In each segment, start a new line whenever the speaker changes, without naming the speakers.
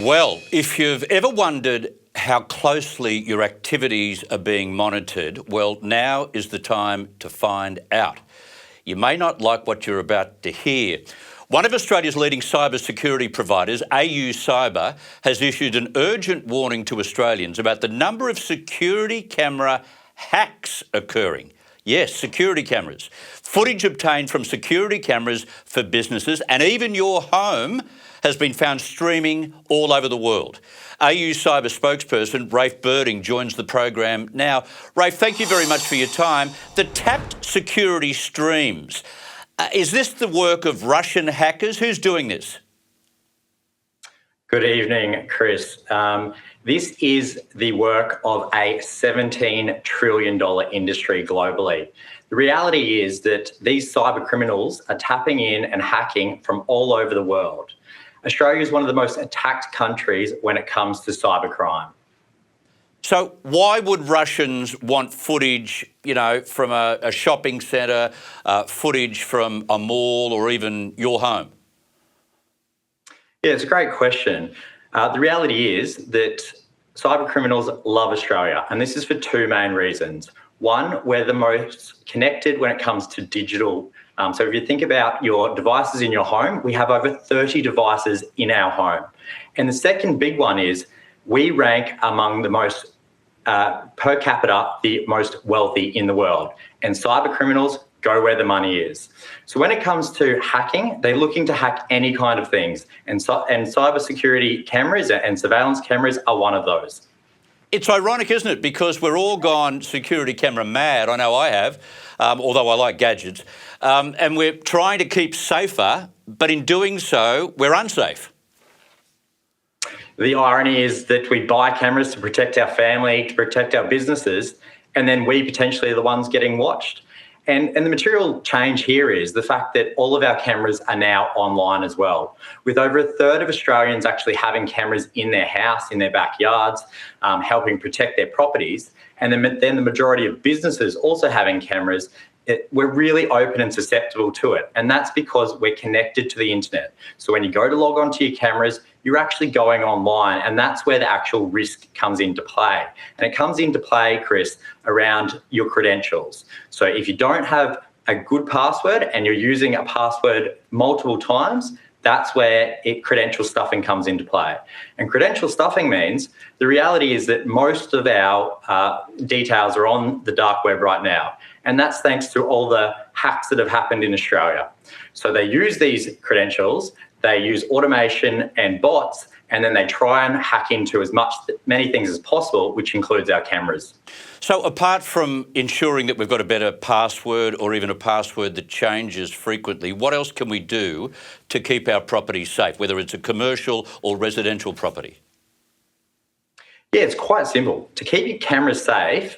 Well, if you've ever wondered how closely your activities are being monitored, well, now is the time to find out. You may not like what you're about to hear. One of Australia's leading cyber security providers, AUCyber, has issued an urgent warning to Australians about the number of security camera hacks occurring. Yes, security cameras. Footage obtained from security cameras for businesses and even your home has been found streaming all over the world. AUCyber spokesperson Rafe Berding joins the program now. Rafe, thank you very much for your time. The tapped security streams, is this the work of Russian hackers? Who's doing this?
Good evening, Chris. This is the work of a $17 trillion industry globally. The reality is that these cyber criminals are tapping in and hacking from all over the world. Australia is one of the most attacked countries when it comes to cybercrime.
So why would Russians want footage, from a shopping centre, footage from a mall or even your home?
Yeah, it's a great question. The reality is that cyber criminals love Australia, and this is for two main reasons. One, we're the most connected when it comes to digital. So if you think about your devices in your home, we have over 30 devices in our home. And the second big one is we rank among the most, per capita, the most wealthy in the world. And cyber criminals go where the money is. So when it comes to hacking, they're looking to hack any kind of things. And cybersecurity cameras and surveillance cameras are one of those.
It's ironic, isn't it? Because we're all gone security camera mad. I know I have, although I like gadgets. And we're trying to keep safer, but in doing so, we're unsafe.
The irony is that we buy cameras to protect our family, to protect our businesses, and then we potentially are the ones getting watched. And the material change here is the fact that all of our cameras are now online as well, with over a third of Australians actually having cameras in their house, in their backyards, helping protect their properties. And then the majority of businesses also having cameras. We're really open and susceptible to it. And that's because we're connected to the internet. So when you go to log onto your cameras, you're actually going online, and that's where the actual risk comes into play. And it comes into play, Chris, around your credentials. So if you don't have a good password and you're using a password multiple times, that's where credential stuffing comes into play. And credential stuffing means the reality is that most of our details are on the dark web right now. And that's thanks to all the hacks that have happened in Australia. So they use these credentials, they use automation and bots, and then they try and hack into many things as possible, which includes our cameras.
So apart from ensuring that we've got a better password or even a password that changes frequently, what else can we do to keep our property safe, whether it's a commercial or residential property?
Yeah, it's quite simple. To keep your cameras safe,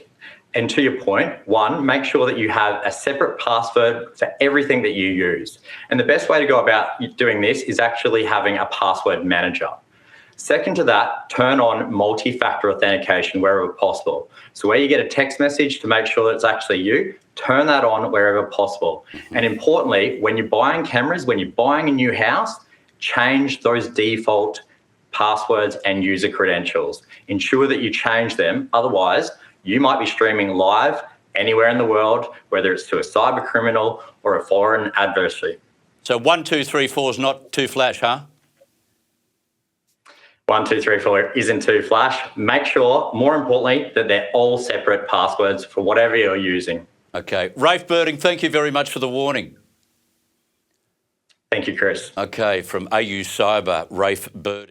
and to your point, one, make sure that you have a separate password for everything that you use. And the best way to go about doing this is actually having a password manager. Second to that, turn on multi-factor authentication wherever possible. So where you get a text message to make sure that it's actually you, turn that on wherever possible. And importantly, when you're buying cameras, when you're buying a new house, change those default passwords and user credentials. Ensure that you change them. Otherwise, you might be streaming live anywhere in the world, whether it's to a cyber criminal or a foreign adversary.
So 1, 2, 3, 4 is not too flash, huh?
1, 2, 3, 4 isn't too flash. Make sure, more importantly, that they're all separate passwords for whatever you're using.
Okay. Rafe Berding, thank you very much for the warning.
Thank you, Chris.
Okay, from AUCyber, Rafe Berding.